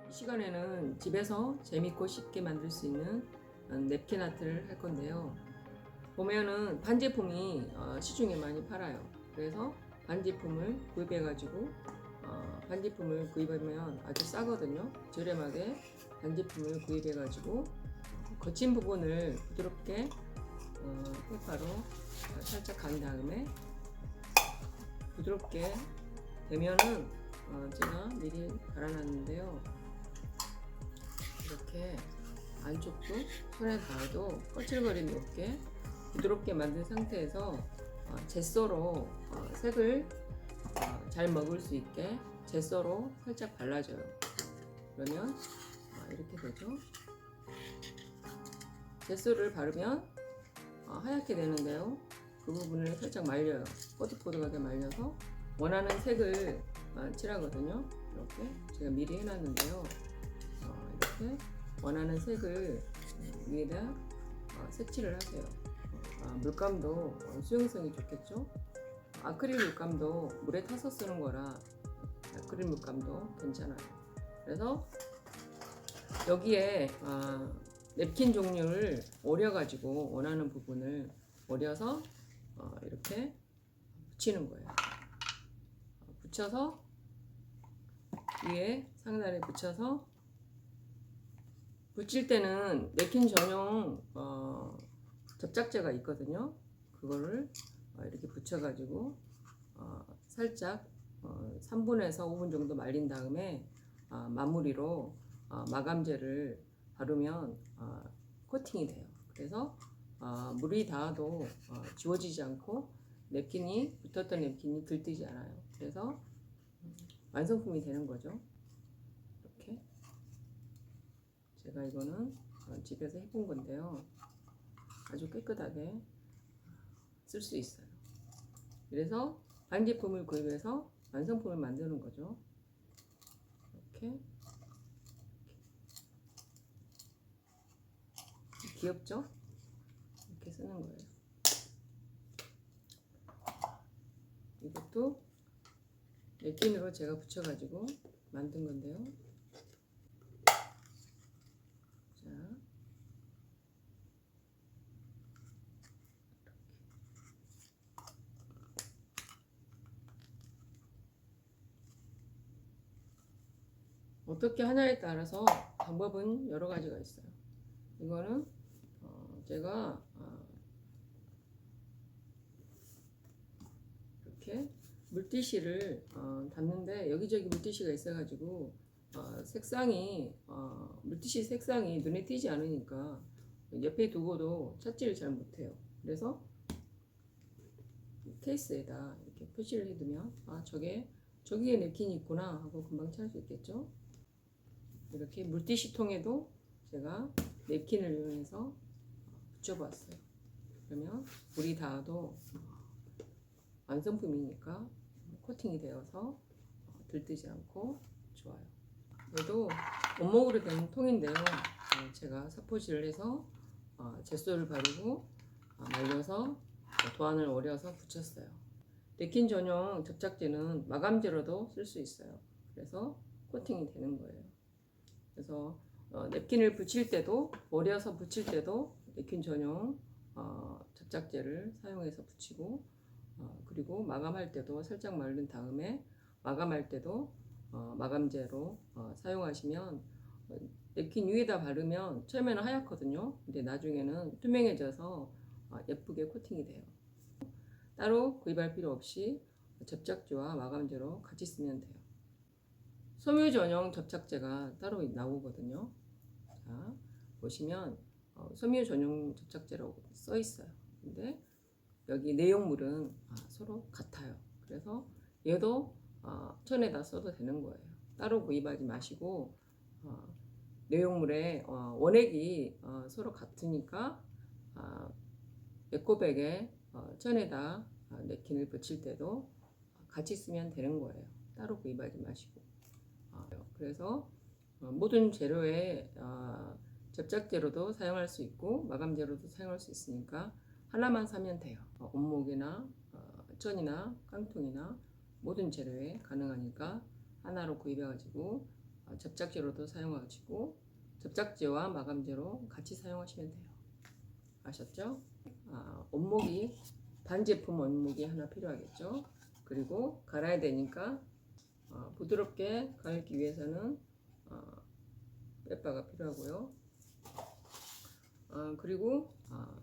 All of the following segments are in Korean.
이 시간에는 집에서 재밌고 쉽게 만들 수 있는 냅킨 아트를 할 건데요. 보면은 반제품이 시중에 많이 팔아요. 그래서 반제품을 구입해가지고 반제품을 구입하면 아주 싸거든요. 저렴하게 반제품을 구입해가지고 거친 부분을 부드럽게 페파로 살짝 간 다음에 부드럽게 되면은 제가 미리 갈아놨는데요. 이렇게 안쪽도 손에 닿아도 거칠거림이 없게 부드럽게 만든 상태에서 젯소로 색을 잘 먹을 수 있게 젯소로 살짝 발라줘요. 그러면 이렇게 되죠. 젯소를 바르면 하얗게 되는데요. 그 부분을 살짝 말려요. 뽀득뽀득하게 말려서 원하는 색을 칠하거든요. 이렇게 제가 미리 해놨는데요. 이렇게 원하는 색을 위에다 색칠을 하세요. 물감도 수용성이 좋겠죠. 아크릴 물감도 물에 타서 쓰는 거라 아크릴 물감도 괜찮아요. 그래서 여기에 냅킨 종류를 오려가지고 원하는 부분을 오려서 이렇게 붙이는 거예요. 붙여서 위에 상단에 붙여서 붙일 때는 냅킨 전용 접착제가 있거든요. 그거를 이렇게 붙여가지고 살짝 3분에서 5분 정도 말린 다음에 마무리로 마감제를 바르면 코팅이 돼요. 그래서 물이 닿아도 지워지지 않고 냅킨이 붙었던 냅킨이 들뜨지 않아요. 그래서 완성품이 되는 거죠. 이렇게 제가 이거는 집에서 해본 건데요. 아주 깨끗하게 쓸 수 있어요. 그래서 반제품을 구입해서 완성품을 만드는 거죠. 이렇게 귀엽죠? 이렇게 쓰는 거예요. 이것도 냅킨으로 제가 붙여가지고 만든 건데요. 자, 어떻게 하냐에 따라서 방법은 여러 가지가 있어요. 이거는 제가 이렇게 물티슈를 담는데 여기저기 물티슈가 있어가지고 색상이 물티슈 색상이 눈에 띄지 않으니까 옆에 두고도 찾지를 잘 못해요. 그래서 케이스에다 이렇게 표시를 해두면 저기에 냅킨이 있구나 하고 금방 찾을 수 있겠죠. 이렇게 물티슈 통에도 제가 냅킨을 이용해서 붙여봤어요. 그러면 물이 닿아도 완성품이니까 코팅이 되어서 들뜨지 않고 좋아요. 얘도 원목으로 된 통인데요. 제가 사포질을 해서 젯소를 바르고 말려서 도안을 오려서 붙였어요. 냅킨 전용 접착제는 마감제로도 쓸 수 있어요. 그래서 코팅이 되는 거예요. 그래서 냅킨을 붙일 때도 오려서 붙일 때도 냅킨 전용 접착제를 사용해서 붙이고 그리고 마감할 때도 살짝 마른 다음에 마감할 때도 마감제로 사용하시면 냅킨 위에다 바르면 처음에는 하얗거든요. 근데 나중에는 투명해져서 예쁘게 코팅이 돼요. 따로 구입할 필요 없이 접착제와 마감제로 같이 쓰면 돼요. 섬유 전용 접착제가 따로 나오거든요. 자, 보시면 섬유 전용 접착제라고 써 있어요. 근데 여기 내용물은 서로 같아요. 그래서 얘도 천에다 써도 되는 거예요. 따로 구입하지 마시고 내용물에 원액이 서로 같으니까 에코백에 천에다 냅킨을 붙일 때도 같이 쓰면 되는 거예요. 따로 구입하지 마시고. 그래서 모든 재료에 접착제로도 사용할 수 있고 마감제로도 사용할 수 있으니까 하나만 사면 돼요. 원목이나 천이나 깡통이나 모든 재료에 가능하니까 하나로 구입해가지고 접착제로도 사용하시고 접착제와 마감제로 같이 사용하시면 돼요. 아셨죠? 원목이 반제품 원목이 하나 필요하겠죠. 그리고 갈아야 되니까 부드럽게 갈기 위해서는 빼바가 필요하고요. 그리고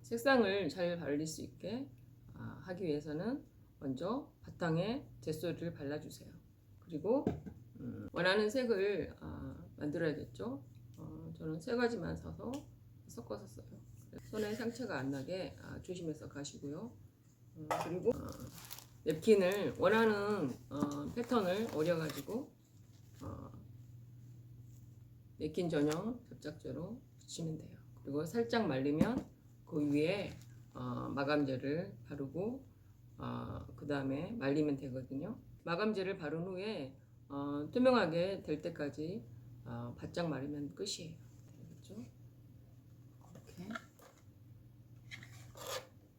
색상을 잘 바를 수 있게 하기 위해서는 먼저 바탕에 젯소를 발라주세요. 그리고 원하는 색을 만들어야겠죠. 저는 세 가지만 사서 섞어서 써요. 손에 상처가 안 나게 조심해서 가시고요. 그리고 냅킨을 원하는 패턴을 오려가지고 냅킨 전용 접착제로 붙이면 돼요. 그리고 살짝 말리면 그 위에 마감제를 바르고 그 다음에 말리면 되거든요. 마감제를 바른 후에 투명하게 될 때까지 바짝 마르면 끝이에요. 되겠죠? 이렇게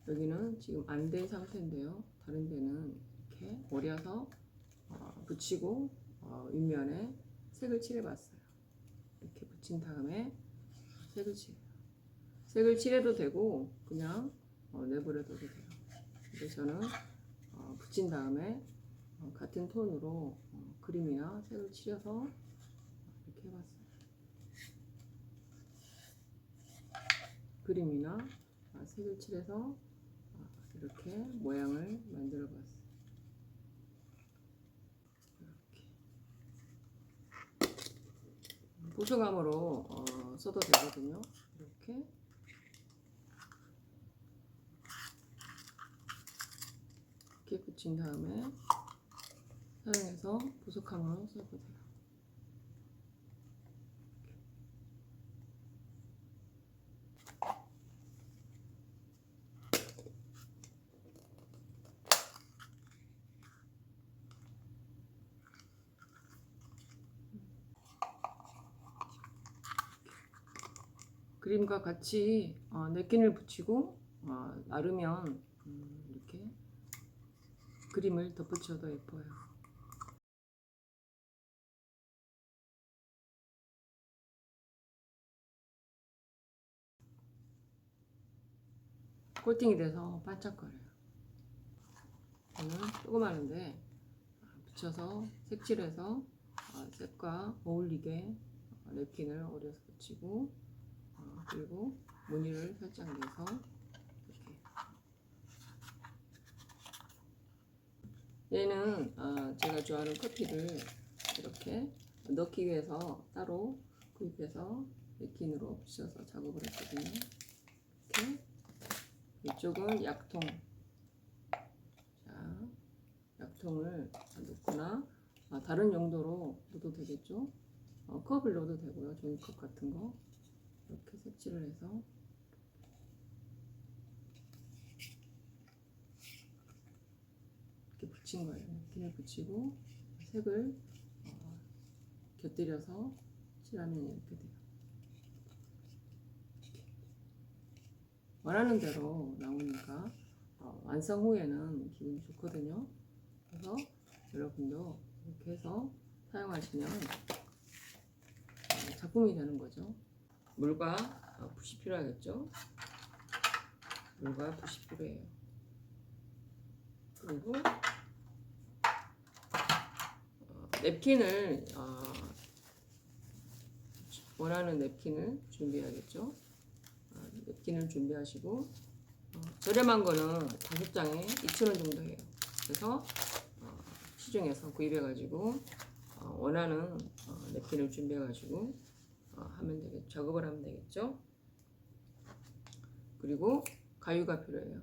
여기는 지금 안 된 상태인데요. 다른 데는 이렇게 오려서 붙이고 윗면에 색을 칠해봤어요. 이렇게 붙인 다음에 색을 칠해요. 색을 칠해도 되고 그냥 내버려둬도 돼요. 근데 저는 붙인 다음에 같은 톤으로 그림이나 색을 칠해서 이렇게 해봤어요. 그림이나 색을 칠해서 이렇게 모양을 만들어 봤어요. 이렇게 보정감으로 써도 되거든요. 이렇게 붙인 다음에 사용해서 보석함으로 써도 돼요. 그림과 같이 냅킨을 붙이고 나르면 이렇게 그림을 덧붙여도 예뻐요. 코팅이 돼서 반짝거려요. 저는 조그마한데 붙여서 색칠해서 색과 어울리게 냅킨을 오려서 붙이고 그리고 무늬를 살짝 내서 이렇게. 얘는 제가 좋아하는 커피를 이렇게 넣기 위해서 따로 구입해서 냅킨으로 붙여서 작업을 했거든요. 이렇게. 이쪽은 약통. 자, 약통을 넣거나 다른 용도로 넣어도 되겠죠. 컵을 넣어도 되고요. 종이컵 같은 거. 이렇게 색칠을 해서 이렇게 붙인 거예요. 냅킨을 붙이고 색을 곁들여서 칠하면 이렇게 돼요. 원하는 대로 나오니까 완성 후에는 기분이 좋거든요. 그래서 여러분도 이렇게 해서 사용하시면 작품이 되는 거죠. 물과 붓이 필요하겠죠. 물과 붓이 필요해요. 그리고 냅킨을 원하는 냅킨을 준비해야겠죠. 냅킨을 준비하시고 저렴한 거는 5장에 2,000원 정도 해요. 그래서 시중에서 구입해가지고 원하는 냅킨을 준비해가지고 하면 되겠죠. 작업을 하면 되겠죠. 그리고 가위가 필요해요.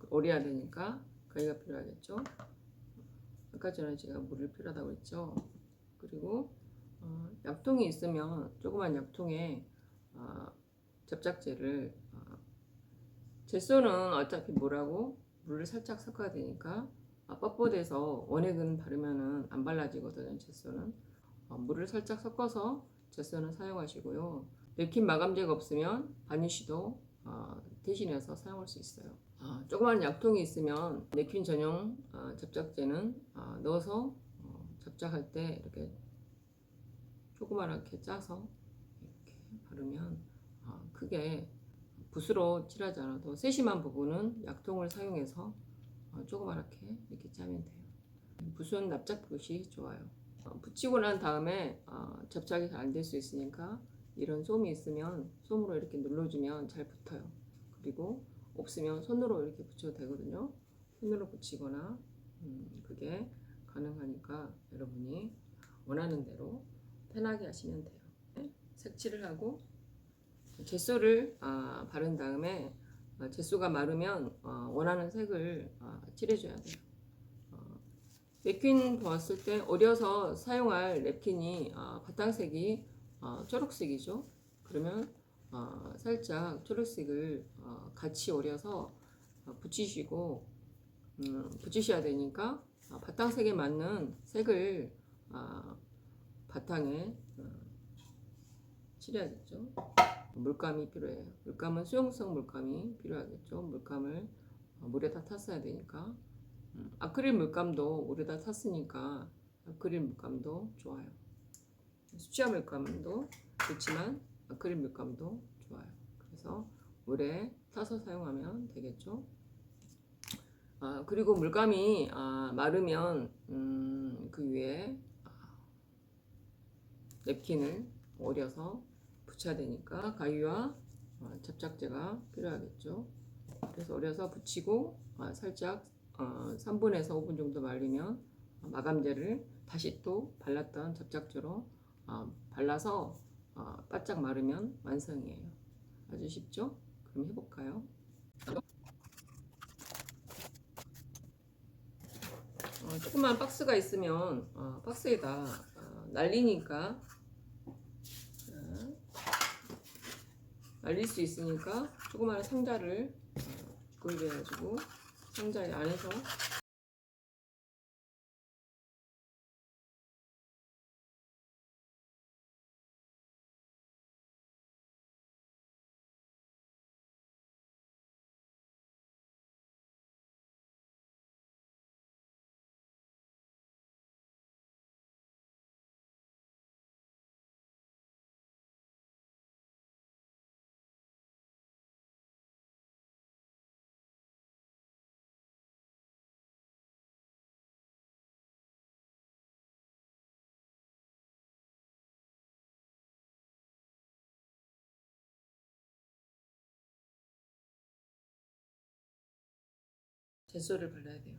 오려야 되니까 가위가 필요하겠죠. 아까 전에 제가 물을 필요하다고 했죠. 그리고 약통이 있으면 조그만 약통에 접착제를 젯소는 어차피 물을 살짝 섞어야 되니까 뻣뻣해서 원액은 바르면은 안 발라지거든요. 젯소는 물을 살짝 섞어서 젯소는 사용하시고요. 냅킨 마감제가 없으면 바니쉬도 대신해서 사용할 수 있어요. 조그만 약통이 있으면 냅킨 전용 접착제는 넣어서 접착할 때 이렇게 조그맣게 짜서 이렇게 바르면 크게 붓으로 칠하지 않아도 세심한 부분은 약통을 사용해서 조그맣게 이렇게 짜면 돼요. 붓은 납작 붓이 좋아요. 붙이고 난 다음에 접착이 잘 안 될 수 있으니까 이런 솜이 있으면 솜으로 이렇게 눌러주면 잘 붙어요. 그리고 없으면 손으로 이렇게 붙여도 되거든요. 손으로 붙이거나 그게 가능하니까 여러분이 원하는 대로 편하게 하시면 돼요. 색칠을 하고 젯소를 바른 다음에 젯소가 마르면 원하는 색을 칠해줘야 돼요. 냅킨 보았을 때 어려서 사용할 냅킨이 바탕색이 초록색이죠. 그러면 살짝 초록색을 같이 어려서 붙이시고 붙이셔야 되니까 바탕색에 맞는 색을 바탕에 칠해야겠죠. 물감이 필요해요. 물감은 수용성 물감이 필요하겠죠. 물감을 물에다 탔어야 되니까 아크릴 물감도 물에다 탔으니까 아크릴 물감도 좋아요. 수채화 물감도 좋지만 아크릴 물감도 좋아요. 그래서 물에 타서 사용하면 되겠죠. 그리고 물감이 마르면 그 위에 냅킨을 오려서 붙여야 되니까 가위와 접착제가 필요하겠죠. 그래서 오려서 붙이고 살짝 3분에서 5분 정도 말리면 마감제를 다시 또 발랐던 접착제로 발라서 바짝 마르면 완성이에요. 아주 쉽죠? 그럼 해볼까요? 조그만 박스가 있으면 박스에다 날리니까 날릴 수 있으니까 조그마한 상자를 구입해가지고 상자 안에서 젯소를 발라야 돼요.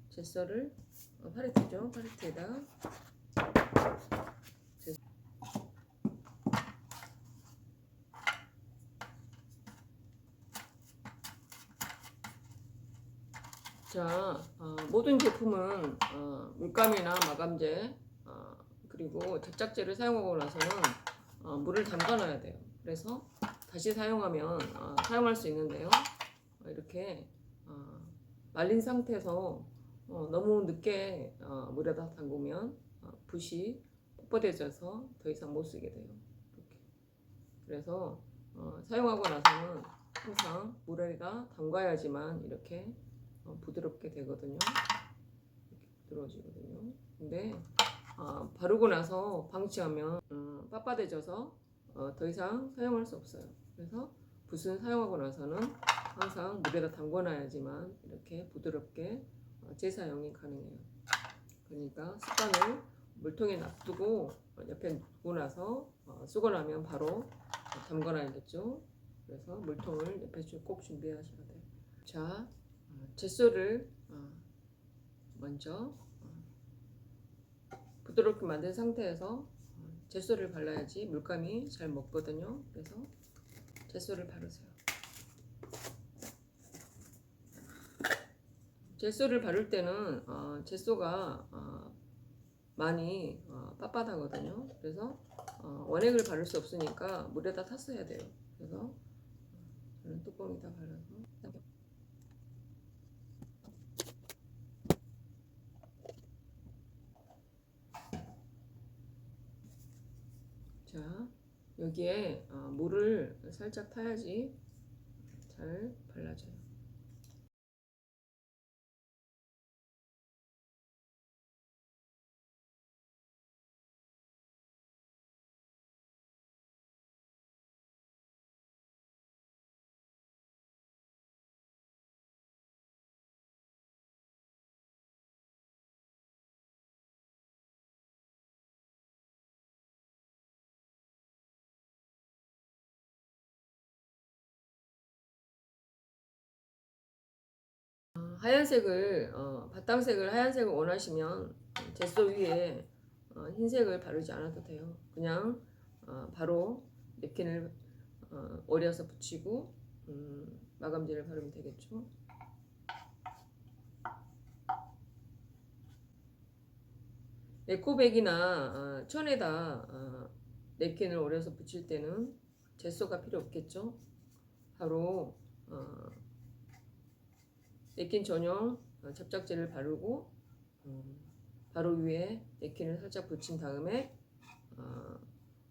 젯소를 팔레트죠. 팔레트에다가 자, 모든 제품은 물감이나 마감제 그리고 접착제를 사용하고 나서는 물을 담가놔야 돼요. 그래서 다시 사용하면 사용할 수 있는데요. 이렇게 말린 상태에서 너무 늦게 물에다 담그면 붓이 뻣뻣해져서 더 이상 못 쓰게 돼요. 이렇게. 그래서 사용하고 나서는 항상 물에다 담가야지만 이렇게 부드럽게 되거든요. 이렇게 부드러워지거든요. 근데 바르고 나서 방치하면 빳빳해져서 더 이상 사용할 수 없어요. 그래서 붓은 사용하고 나서는 항상 물에다 담궈놔야지만 이렇게 부드럽게 재사용이 가능해요. 그러니까 습관을 물통에 놔두고 옆에 두고 나서 쓰고 나면 바로 담궈놔야겠죠. 그래서 물통을 옆에 꼭 준비하셔야 돼요. 자, 젯소를 먼저 부드럽게 만든 상태에서 젯소를 발라야지 물감이 잘 먹거든요. 그래서 젯소를 바르세요. 젯소를 바를 때는 젯소가 많이 빳빳하거든요. 그래서 원액을 바를 수 없으니까 물에다 탔어야 돼요. 그래서 저는 뚜껑에다 발라서 자, 여기에 물을 살짝 타야지 잘 발라져요. 하얀색을 바탕색을 하얀색을 원하시면 젯소 위에 흰색을 바르지 않아도 돼요. 그냥 바로 냅킨을 오려서 붙이고 마감제를 바르면 되겠죠. 에코백이나 천에다 냅킨을 오려서 붙일 때는 젯소가 필요 없겠죠. 바로 냅킨 전용 접착제를 바르고 바로 위에 냅킨을 살짝 붙인 다음에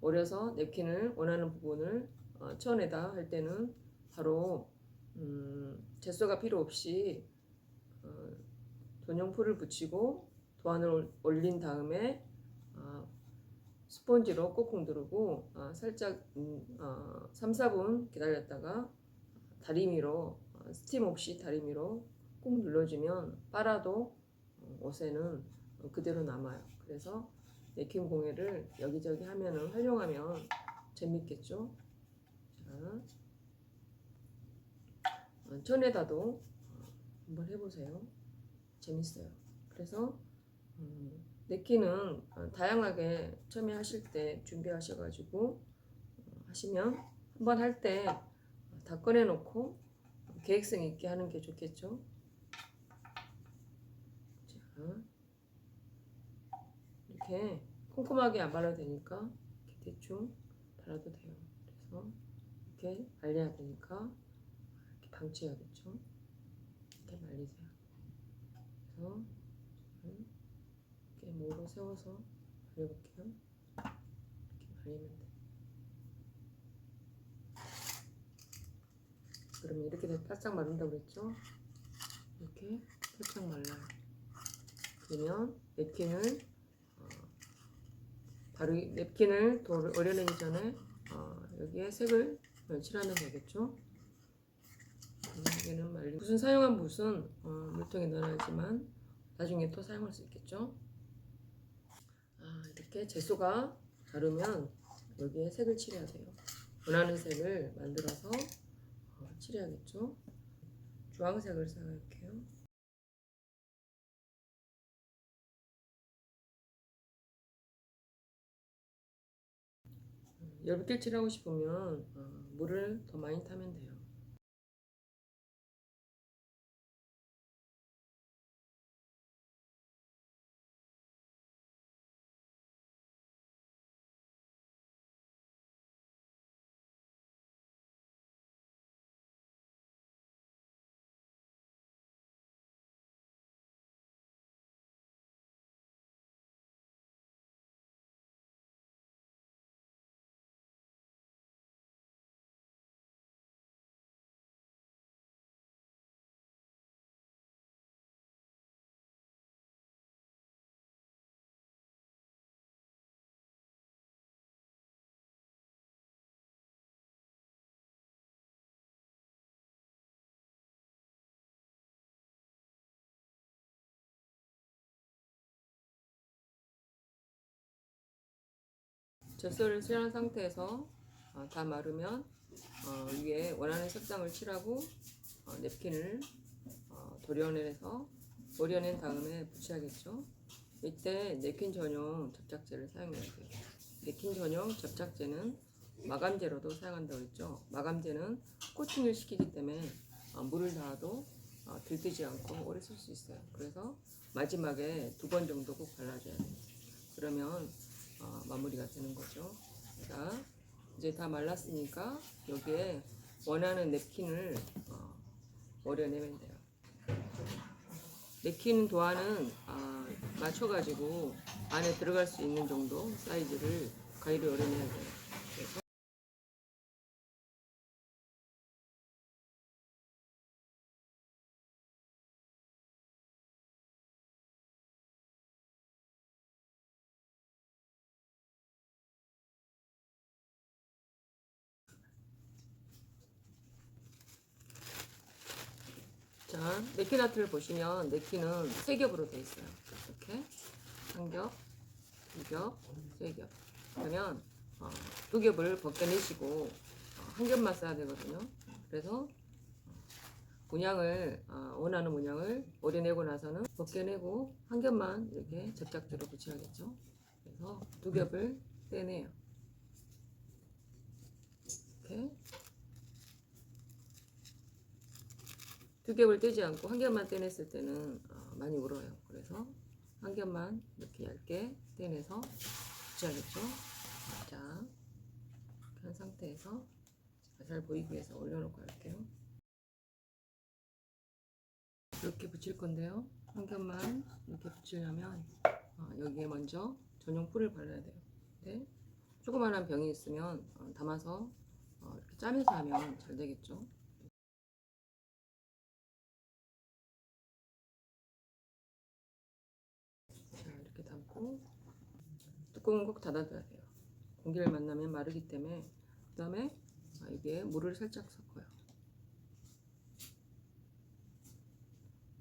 오려서 냅킨을 원하는 부분을 천에다 할 때는 바로 젯소가 필요 없이 전용 풀을 붙이고 도안을 올린 다음에 스펀지로 꾹꾹 누르고 살짝 3, 4분 기다렸다가 다리미로 스팀 없이 다리미로 꾹 눌러주면 빨아도 옷에는 그대로 남아요. 그래서 냅킨 공예를 여기저기 하면은 활용하면 재밌겠죠. 자, 천에다도 한번 해보세요. 재밌어요. 그래서 냅킨은 다양하게 처음에 하실 때 준비하셔가지고 하시면 한번 할 때 다 꺼내놓고 계획성 있게 하는 게 좋겠죠. 자, 이렇게 꼼꼼하게 안 발라도 되니까 이렇게 대충 발라도 돼요. 그래서 이렇게 말려야 되니까 이렇게 방치해야겠죠. 이렇게 말리세요. 그래서 이렇게 모로 세워서 말려볼게요. 이렇게 말리면 돼요. 그러면 이렇게 바짝 마른다고 그랬죠? 이렇게 바짝 말라요. 그러면 냅킨을 바로 냅킨을 오려내기 전에 여기에 색을 칠하면 되겠죠? 여기는 말리 붓은 사용한 붓은 물통에 넣어야지만 나중에 또 사용할 수 있겠죠? 이렇게 젯소가 다르면 여기에 색을 칠해야 돼요. 원하는 색을 만들어서 칠해야겠죠? 주황색을 사용할게요. 얇게 칠하고 싶으면 물을 더 많이 타면 돼요. 젯소를 칠한 상태에서 다 마르면 위에 원하는 색상을 칠하고 냅킨을 도려내서 오려낸 다음에 붙여야겠죠. 이때 냅킨 전용 접착제를 사용해야 돼요. 냅킨 전용 접착제는 마감제로도 사용한다고 했죠. 마감제는 코팅을 시키기 때문에 물을 닿아도 들뜨지 않고 오래 쓸 수 있어요. 그래서 마지막에 2번 정도 꼭 발라줘야 돼요. 그러면 마무리가 되는 거죠. 자, 이제 다 말랐으니까 여기에 원하는 냅킨을 오려내면 돼요. 냅킨 도안은 맞춰가지고 안에 들어갈 수 있는 정도 사이즈를 가위로 오려내야 돼요. 그래서 자, 냅킨 아트를 보시면 냅킨은 3겹으로 되어 있어요. 이렇게 1겹, 2겹, 3겹. 그러면 2겹을 벗겨내시고 1겹만 써야 되거든요. 그래서 문양을 원하는 문양을 오려내고 나서는 벗겨내고 한 겹만 이렇게 접착제로 붙여야겠죠. 그래서 두 겹을 떼내요. 이렇게 두 겹을 떼지 않고 한 겹만 떼냈을 때는 많이 울어요. 그래서 한 겹만 이렇게 얇게 떼내서 붙여야겠죠. 자, 이렇게 한 상태에서 잘 보이기 위해서 올려놓고 할게요. 이렇게 붙일 건데요. 한 겹만 이렇게 붙이려면 여기에 먼저 전용 풀을 발라야 돼요. 근데 조그만한 병이 있으면 담아서 이렇게 짜면서 하면 잘 되겠죠. 자, 이렇게 담고 뚜껑은 꼭 닫아둬야 돼요. 공기를 만나면 마르기 때문에. 그 다음에 여기에 물을 살짝 섞어요.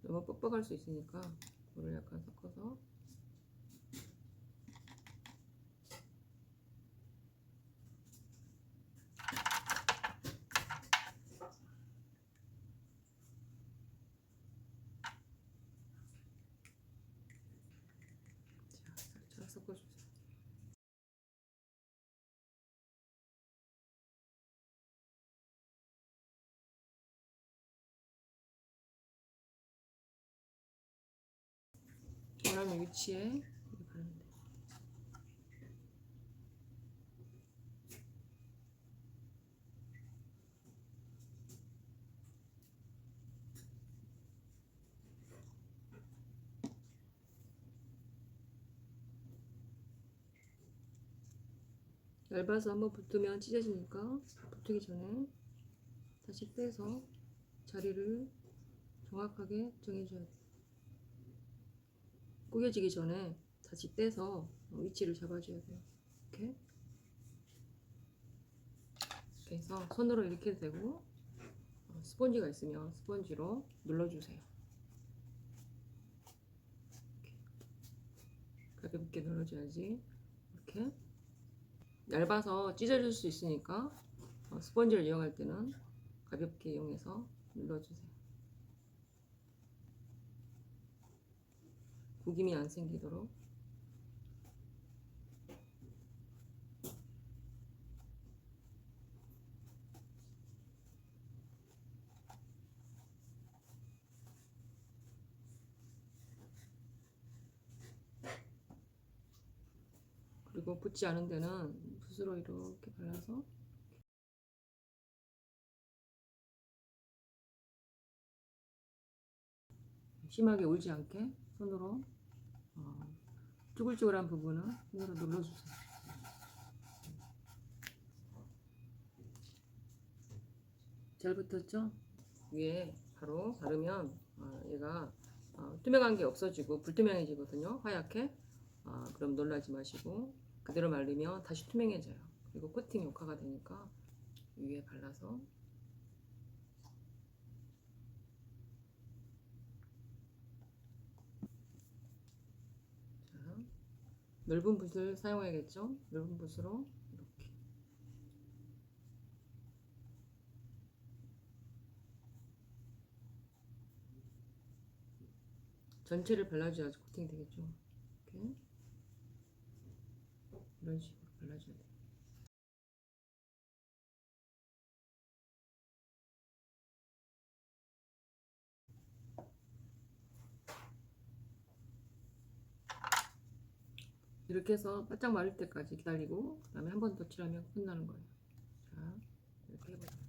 너무 뻑뻑할 수 있으니까 물을 약간 섞어서 살짝 섞어주세요. 원하는 위치에 이렇게 바르면 돼요. 얇아서 한번 붙으면 찢어지니까 붙기 전에 다시 떼서 자리를 정확하게 정해줘야 돼요. 구겨지기 전에 다시 떼서 위치를 잡아줘야 돼요. 이렇게 해서 손으로 이렇게 해도 되고 스펀지가 있으면 스펀지로 눌러주세요. 이렇게 가볍게 눌러줘야지. 이렇게 얇아서 찢어질 수 있으니까 스펀지를 이용할 때는 가볍게 이용해서 눌러주세요. 구김이 안 생기도록. 그리고 붙지 않은 데는 붓으로 이렇게 발라서 심하게 울지 않게 손으로 쭈글쭈글한 부분은 손으로 눌러주세요. 잘 붙었죠? 위에 바로 바르면 얘가 투명한 게 없어지고 불투명해지거든요. 하얗게. 그럼 놀라지 마시고 그대로 말리면 다시 투명해져요. 그리고 코팅 효과가 되니까 위에 발라서 자, 넓은 붓을 사용해야겠죠? 넓은 붓으로 이렇게 전체를 발라줘야지 코팅이 되겠죠. 이렇게 이런 식으로 발라줘야 돼요. 이렇게 해서 바짝 마를 때까지 기다리고 그 다음에 한 번 더 칠하면 끝나는 거예요. 자, 이렇게 해보세요.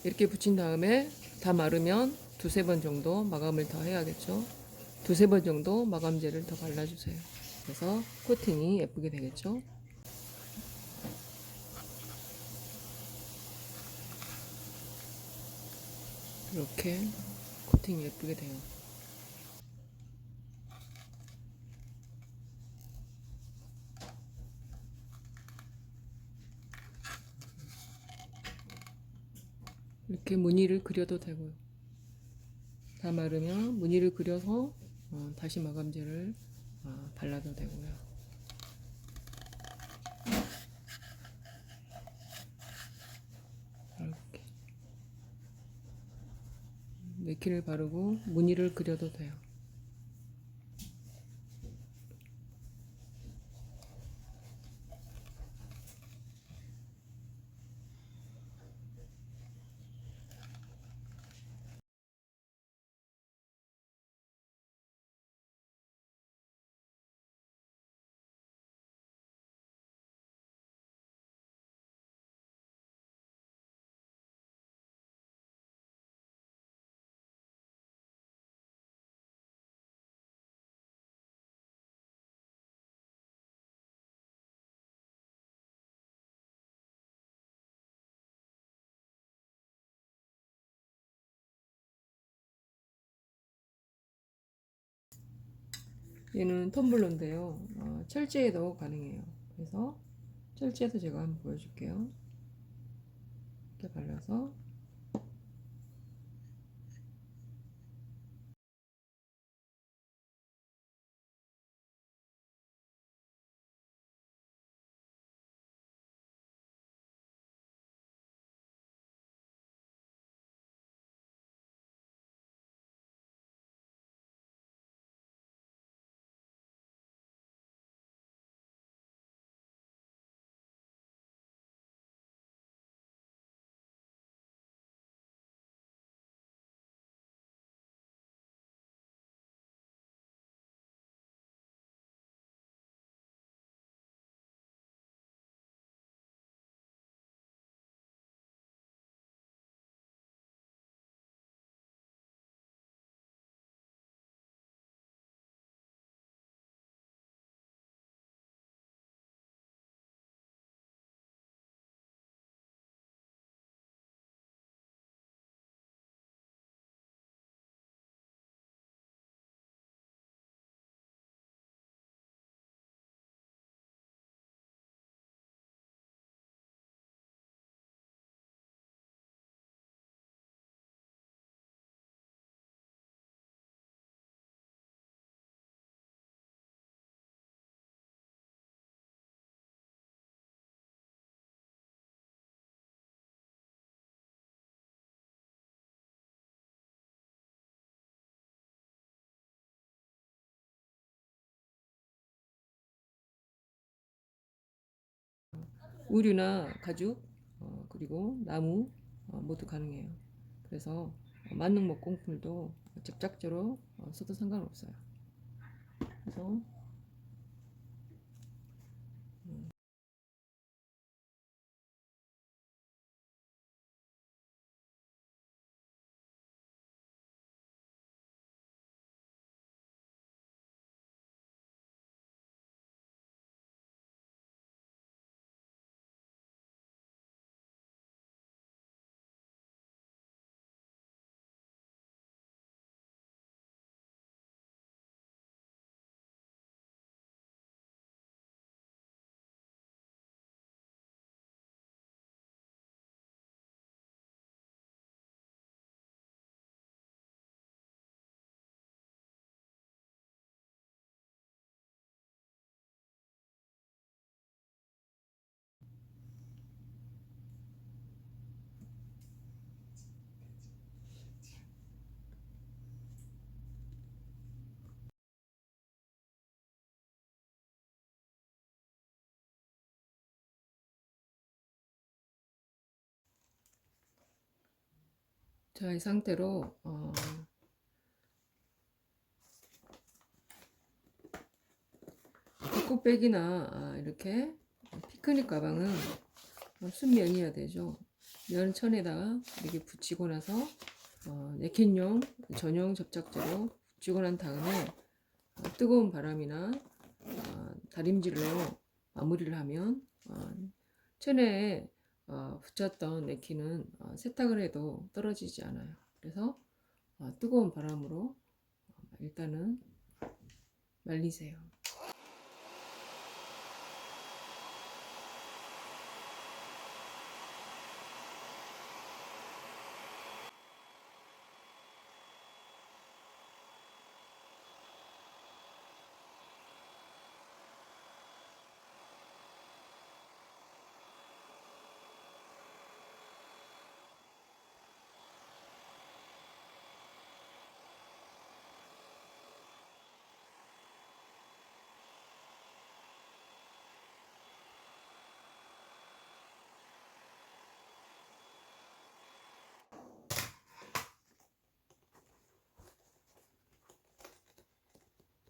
이렇게 붙인 다음에 다 마르면 두세 번 정도 마감을 더 해야겠죠. 두세 번 정도 마감제를 더 발라주세요. 그래서 코팅이 예쁘게 되겠죠. 이렇게 코팅이 예쁘게 돼요. 이렇게 무늬를 그려도 되고요. 다 마르면 무늬를 그려서 다시 마감제를 발라도 되고요. 이렇게 맥키를 바르고 무늬를 그려도 돼요. 얘는 텀블러인데요. 철제에도 가능해요. 그래서 철제에서 제가 한번 보여줄게요. 이렇게 발라서 의류나 가죽 그리고 나무 모두 가능해요. 그래서 만능 목공풀도 접착제로 써도 상관없어요. 그래서 자, 이 상태로 백백이나 이렇게 피크닉 가방은 순면이어야 되죠. 면 천에다가 이렇게 붙이고 나서 네킨용 전용 접착제로 붙이고 난 다음에 뜨거운 바람이나 다림질로 마무리를 하면 천에 붙였던 네킨은 세탁을 해도 떨어지지 않아요. 그래서 뜨거운 바람으로 일단은 말리세요.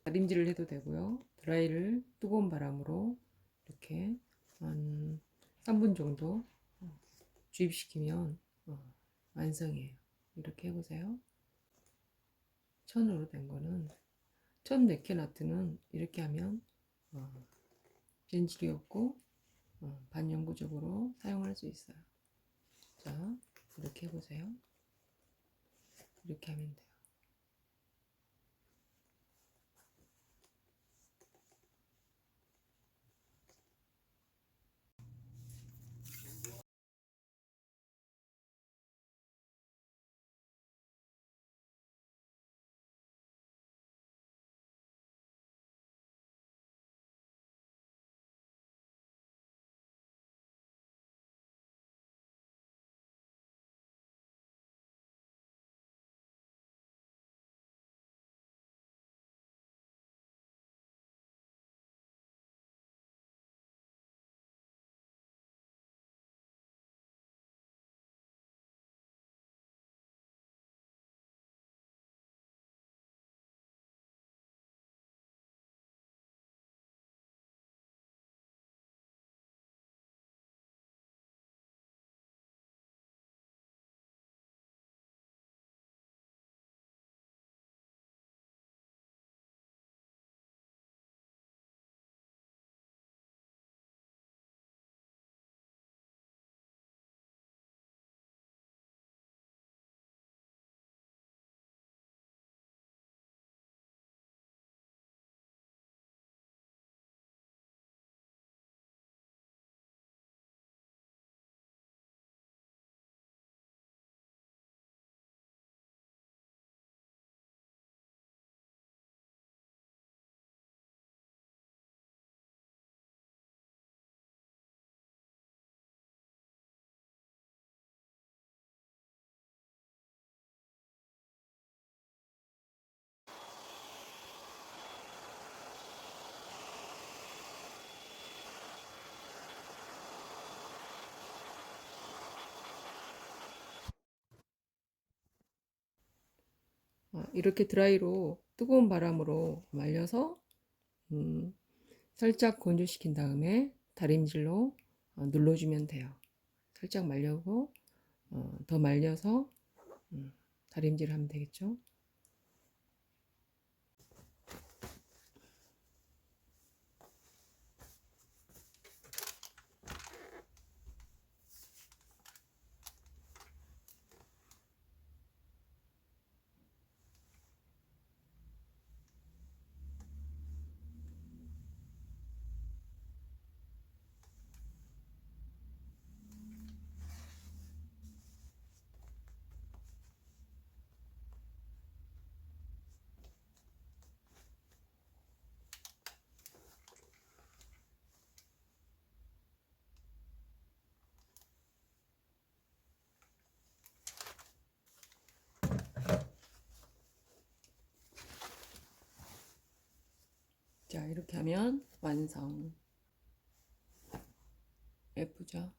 다림질을 해도 되고요. 드라이를 뜨거운 바람으로 이렇게 한 3분 정도 주입시키면 완성이에요. 이렇게 해보세요. 천으로 된 거는 천 네킨 아트는 이렇게 하면 변질이 없고 반영구적으로 사용할 수 있어요. 자, 이렇게 해보세요. 이렇게 하면 돼요. 이렇게 드라이로 뜨거운 바람으로 말려서 살짝 건조시킨 다음에 다림질로 눌러주면 돼요. 살짝 말려고 더 말려서 다림질 하면 되겠죠. 자, 이렇게 하면 완성. 예쁘죠?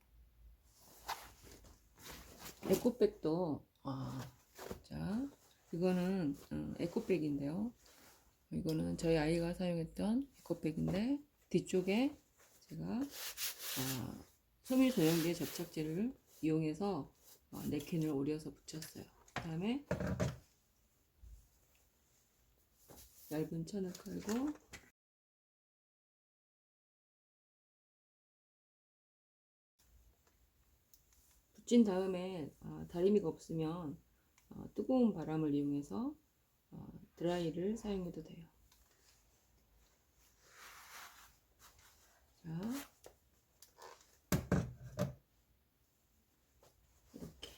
에코백도 자, 이거는 에코백인데요. 이거는 저희 아이가 사용했던 에코백인데 뒤쪽에 제가 섬유소염제 접착제를 이용해서 네킨을 오려서 붙였어요. 그 다음에 얇은 천을 깔고 붙인 다음에 다리미가 없으면 뜨거운 바람을 이용해서 드라이를 사용해도 돼요. 자, 이렇게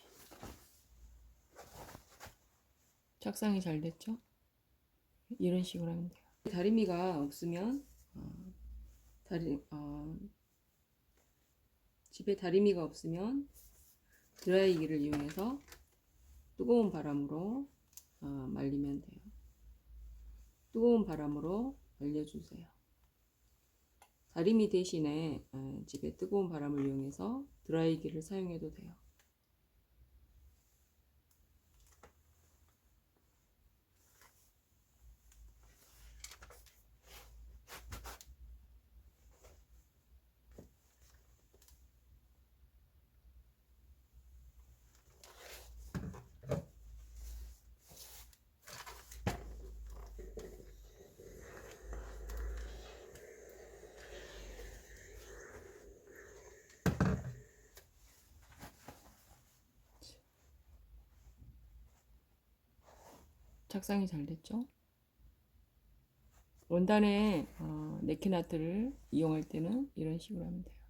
착상이 잘 됐죠? 이런 식으로 하면 돼요. 다리미가 없으면 집에 다리미가 없으면 드라이기를 이용해서 뜨거운 바람으로 말리면 돼요. 뜨거운 바람으로 말려주세요. 다리미 대신에 집에 뜨거운 바람을 이용해서 드라이기를 사용해도 돼요. 착상이 잘 됐죠? 원단에 네킨 아트를 이용할 때는 이런 식으로 하면 돼요.